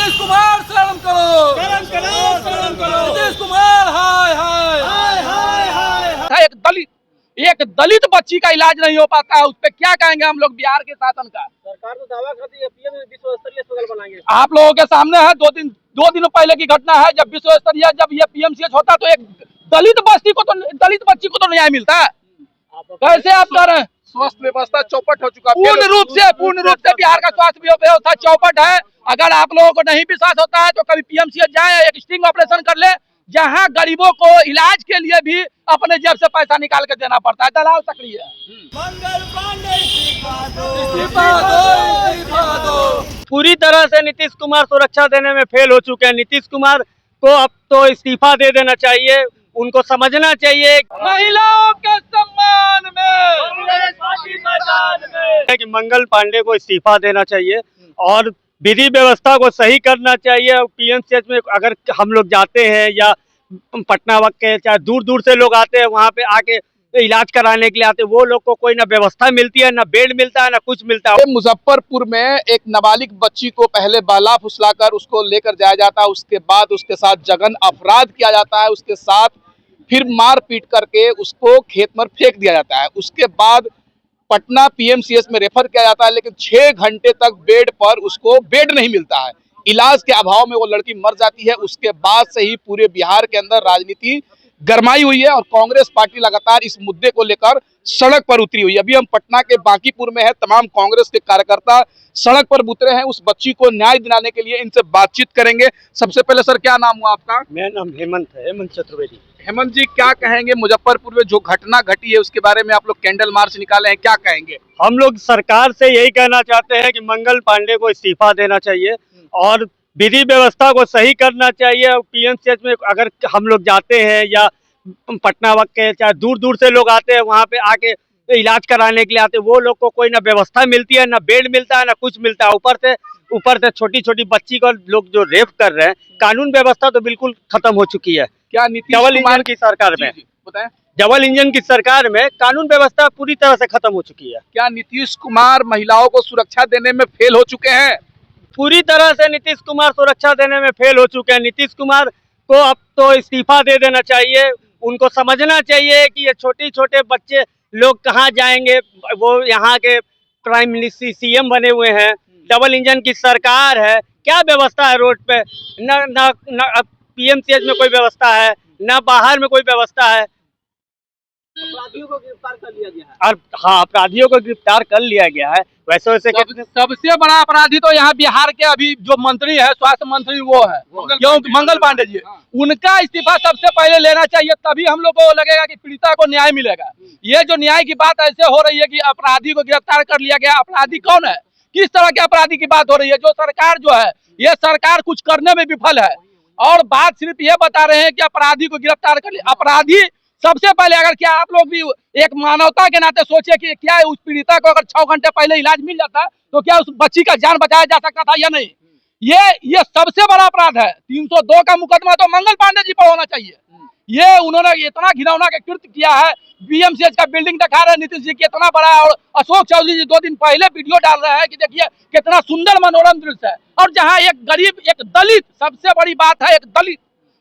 नीतीश कुमार शर्म करो, शर्म करो, शर्म करो। नीतीश कुमार हाय हाय हाय हाय हाय। एक दलित बच्ची का इलाज नहीं हो पाता है, उस पर क्या कहेंगे हम लोग बिहार के शासन का। सरकार तो दावा करती है पीएम विश्व स्तरीय अस्पताल बनाएंगे। आप लोगों के सामने है, दो दिन पहले की घटना है, जब विश्व स्तरीय जब ये पीएमसीएच होता तो एक दलित बच्ची को तो न्याय मिलता है। कैसे आप कह रहे हैं? स्वास्थ्य व्यवस्था चौपट हो चुका है। पूर्ण रूप से बिहार का स्वास्थ्य व्यवस्था चौपट है। अगर आप लोगों को नहीं विश्वास होता है तो कभी पीएमसीएच जाए, एक स्टिंग ऑपरेशन कर ले, जहां गरीबों को इलाज के लिए भी अपने जेब से पैसा निकाल के देना पड़ता है। दलाल सक्रिय है। मंगल पांडे इस्तीफा दो, इस्तीफा दो। पूरी तरह से नीतीश कुमार सुरक्षा देने में फेल हो चुके हैं। नीतीश कुमार को अब तो इस्तीफा दे देना चाहिए। उनको समझना चाहिए महिलाओं के सम्मान में कि मंगल पांडे को इस्तीफा देना चाहिए और विधि व्यवस्था को सही करना चाहिए। पीएमसीएच में अगर हम लोग जाते हैं या पटना वक्त के चाहे दूर दूर से लोग आते हैं, वहाँ पे आके इलाज कराने के लिए आते हैं, वो लोग को कोई ना व्यवस्था मिलती है, ना बेड मिलता है, ना कुछ मिलता है। मुजफ्फरपुर में एक नाबालिग बच्ची को पहले बाला फुसलाकर उसको लेकर जाया जाता है, उसके बाद उसके साथ जघन अपराध किया जाता है, उसके साथ फिर मार पीट करके उसको खेत में फेंक दिया जाता है। उसके बाद पटना पीएमसीएच में रेफर किया जाता है, लेकिन 6 घंटे तक बेड पर उसको बेड नहीं मिलता है। इलाज के अभाव में वो लड़की मर जाती है। उसके बाद से ही पूरे बिहार के अंदर राजनीति गरमाई हुई है और कांग्रेस पार्टी लगातार इस मुद्दे को लेकर सड़क पर उतरी हुई है। अभी हम पटना के बांकीपुर में है, तमाम कांग्रेस के कार्यकर्ता सड़क पर उतरे हैं उस बच्ची को न्याय दिलाने के लिए। इनसे बातचीत करेंगे। सबसे पहले सर, क्या नाम हुआ आपका? मेरा नाम हेमंत है, हेमंत चतुर्वेदी। हेमंत जी, क्या कहेंगे मुजफ्फरपुर में जो घटना घटी है उसके बारे में? आप लोग कैंडल मार्च निकाले हैं, क्या कहेंगे? हम लोग सरकार से यही कहना चाहते हैं कि मंगल पांडे को इस्तीफा देना चाहिए और विधि व्यवस्था को सही करना चाहिए। पीएमसीएच में अगर हम लोग जाते हैं या पटना वक्त के चाहे दूर दूर से लोग आते हैं, वहाँ पे आके इलाज कराने के लिए आते हैं, वो लोग को कोई ना व्यवस्था मिलती है, ना बेड मिलता है, ना कुछ मिलता है। ऊपर से छोटी छोटी बच्ची को लोग जो रेप कर रहे हैं, कानून व्यवस्था तो बिल्कुल खत्म हो चुकी है। क्या नीतीश डबल कुमार इंजन की सरकार में बताएं, डबल इंजन की सरकार में कानून व्यवस्था पूरी तरह से खत्म हो चुकी है। क्या नीतीश कुमार महिलाओं को सुरक्षा देने में फेल हो चुके हैं? पूरी तरह से नीतीश कुमार सुरक्षा देने में फेल हो चुके हैं। नीतीश कुमार को अब तो इस्तीफा दे देना चाहिए। उनको समझना चाहिए कि ये छोटे बच्चे लोग कहाँ जाएंगे। वो यहाँ के प्राइम मिनिस्टर सीएम बने हुए हैं, डबल इंजन की सरकार है, क्या व्यवस्था है रोड पे? न पीएमसीएच में कोई व्यवस्था है, न बाहर में कोई व्यवस्था है। अपराधियों को गिरफ्तार कर लिया गया है। और हाँ, अपराधियों को गिरफ्तार कर लिया गया है। वैसे सबसे बड़ा अपराधी तो यहाँ बिहार के अभी जो मंत्री है, स्वास्थ्य मंत्री, वो है क्योंकि मंगल पांडे जी। उनका इस्तीफा सबसे पहले लेना चाहिए, तभी हम लोग को लगेगा कि पीड़िता को न्याय मिलेगा। ये जो न्याय की बात ऐसे हो रही है कि अपराधी को गिरफ्तार कर लिया गया, अपराधी कौन है? किस तरह के अपराधी की बात हो रही है? जो सरकार जो है, ये सरकार कुछ करने में विफल है और बात सिर्फ ये बता रहे हैं कि अपराधी को गिरफ्तार कर लिया। अपराधी सबसे पहले, अगर क्या आप लोग भी एक मानवता के नाते सोचे कि क्या उस पीड़िता को अगर 6 घंटे पहले इलाज मिल जाता तो क्या उस बच्ची का जान बचाया जा सकता था या नहीं? ये सबसे बड़ा अपराध है। 302 का मुकदमा तो मंगल पांडे जी पर होना चाहिए। ये उन्होंने इतना घिनौना का कृत्य किया है। बीएमसीएच का बिल्डिंग दिखा रहे हैं नीतीश जी कितना बड़ा, और अशोक चौधरी जी 2 दिन पहले वीडियो डाल रहे हैं कि देखिए कितना सुंदर मनोरम दृश्य है। और जहाँ एक गरीब, एक दलित, सबसे बड़ी बात है,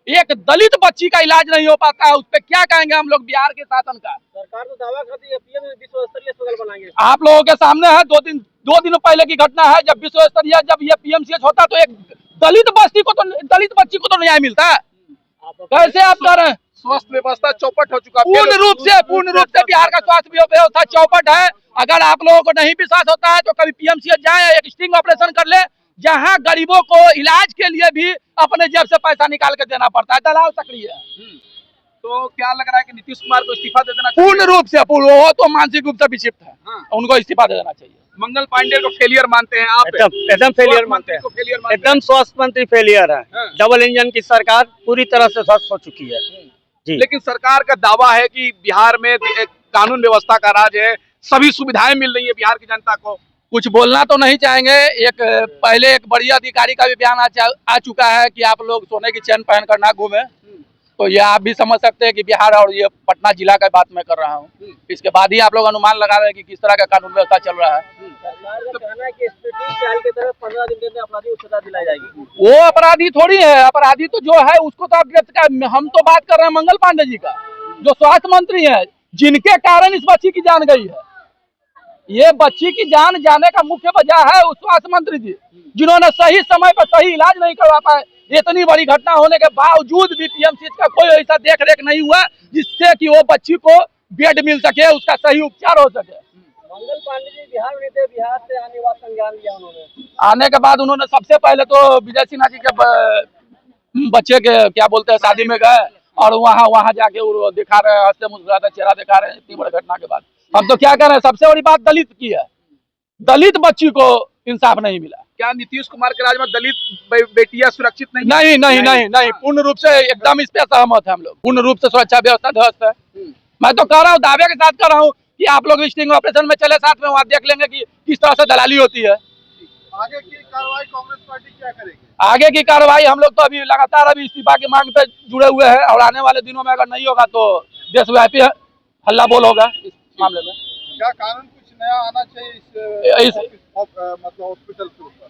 एक दलित बच्ची का इलाज नहीं हो पाता है, उस पर क्या कहेंगे हम लोग बिहार के शासन का? सरकार तो दावा करती है पीएम विश्व स्तरीय अस्पताल बनाएंगे। आप लोगों के सामने है, दो दिन पहले की घटना है, जब विश्व स्तरीय जब ये पीएमसीएच होता तो एक दलित बच्ची को तो न्याय मिलता है। कैसे आप कह रहे हैं? स्वास्थ्य व्यवस्था चौपट हो चुका है। पूर्ण रूप से बिहार का स्वास्थ्य व्यवस्था चौपट है। अगर आप लोगों को नहीं विश्वास होता है तो कभी पीएमसीएच जाए, एक स्टिंग ऑपरेशन कर ले, जहां गरीबों को इलाज के लिए भी अपने जेब से पैसा निकाल के देना पड़ता है। दलाल सक्रिय है। तो क्या लग रहा है कि नीतीश कुमार को इस्तीफा दे देना चाहिए? पूर्ण रूप से, वो तो मानसिक रूप से विक्षिप्त है। उनको इस्तीफा दे देना चाहिए। मंगल पांडे को फेलियर मानते हैं आप? एकदम फेलियर मानते हैं, एकदम स्वास्थ्य मंत्री फेलियर है। डबल इंजन की सरकार पूरी तरह से ध्वस्त हो चुकी है जी। लेकिन सरकार का दावा है कि बिहार में एक कानून व्यवस्था का राज है, सभी सुविधाएं मिल रही है बिहार की जनता को। कुछ बोलना तो नहीं चाहेंगे। पहले एक बड़ी अधिकारी का भी बयान आ चुका है कि आप लोग सोने की चेन पहन कर ना घूमे। तो ये आप भी समझ सकते हैं कि बिहार और ये पटना जिला का बात मैं कर रहा हूँ। इसके बाद ही आप लोग अनुमान लगा रहे हैं कि किस तरह का कानून व्यवस्था चल रहा है। सरकार का कहना है कि स्थिति ट्रायल के तहत 15 दिन के अंदर अपराधी को सजा दिलाई जाएगी। वो अपराधी थोड़ी है, अपराधी तो जो है उसको तो हम तो बात कर रहे हैं मंगल पांडे जी का, जो स्वास्थ्य मंत्री है, जिनके कारण इस बच्ची की जान गई है। ये बच्ची की जान जाने का मुख्य वजह है उस स्वास्थ्य मंत्री जी, जिन्होंने सही समय पर सही इलाज नहीं करवा पाए। इतनी बड़ी घटना होने के बावजूद भी पीएमसी का कोई ऐसा देख रेख नहीं हुआ जिससे कि वो बच्ची को बेड मिल सके, उसका सही उपचार हो सके। मंगल पांडे जी बिहार में थे, बिहार से आने के बाद संज्ञान लिया उन्होंने। आने के बाद उन्होंने सबसे पहले तो विजय सिन्हा जी के बच्चे के क्या बोलते हैं शादी में गए और वहाँ जाके वो दिखा रहे हैं, हंसते मुस्कुराते चेहरा दिखा रहे हैं। इतनी बड़ी घटना के बाद हम तो क्या कर रहे हैं, सबसे बड़ी बात दलित की है, दलित बच्ची को इंसाफ नहीं मिला। क्या नीतीश कुमार के राज में दलित बेटियां सुरक्षित नहीं? नहीं, पूर्ण रूप से एकदम इस पे सहमत है हम लोग। पूर्ण रूप से सुरक्षा व्यवस्था ध्वस्त है। मैं तो कह रहा हूँ, दावे के साथ कर रहा हूँ कि आप लोग स्टिंग ऑपरेशन में चले साथ में, वहाँ देख लेंगे कि किस तरह से दलाली होती है। आगे की कार्रवाई कांग्रेस पार्टी क्या करेगी? आगे की कार्रवाई हम लोग तो अभी लगातार अभी इस्तीफा की मांग पे जुड़े हुए हैं और आने वाले दिनों में अगर नहीं होगा तो देशव्यापी हल्ला बोल होगा इस मामले में। क्या कानून कुछ नया आना चाहिए इस मतलब हॉस्पिटल के ऊपर?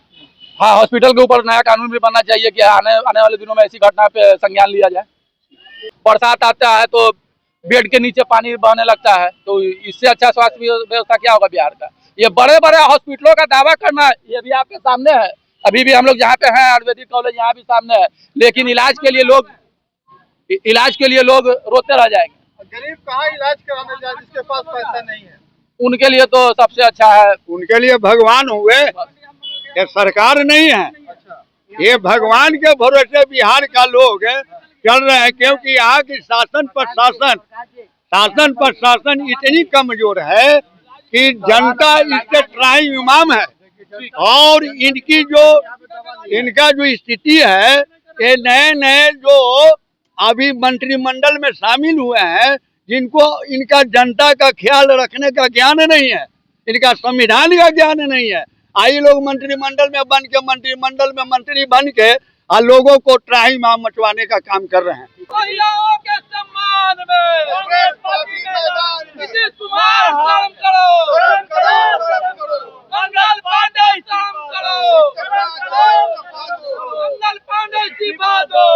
हाँ, हॉस्पिटल के ऊपर नया कानून भी बनना चाहिए कि आने वाले दिनों में ऐसी घटना पे संज्ञान लिया जाए। बरसात आता है तो बेड के नीचे पानी बहने लगता है, तो इससे अच्छा स्वास्थ्य व्यवस्था क्या होगा बिहार का? ये बड़े बड़े हॉस्पिटलों का दावा करना, ये भी आपके सामने है। अभी भी हम लोग जहाँ पे हैं आयुर्वेदिक कॉलेज यहाँ भी सामने है, लेकिन इलाज के लिए लोग रोते रह जाएंगे। गरीब कहाँ इलाज कराने जाए जिसके पास पैसा नहीं है? उनके लिए तो सबसे अच्छा है, उनके लिए भगवान हुए, ये सरकार नहीं है। ये भगवान के भरोसे बिहार का लोग चल रहे हैं, क्योंकि यहाँ की शासन प्रशासन इतनी कमजोर है कि जनता इससे त्राही इमाम है। और इनका जो स्थिति है, ये नए जो अभी मंत्रिमंडल में शामिल हुए हैं, जिनको इनका जनता का ख्याल रखने का ज्ञान नहीं है, इनका संविधान का ज्ञान नहीं है। आई लोग मंत्रिमंडल में मंत्री बन के और लोगों को त्राहिमाम मचवाने का काम कर रहे हैं। महिलाओं के सम्मान में नीतीश कुमार शर्म करो, मंगल पांडे शर्म करो, मंगल पांडे इस्तीफा दो।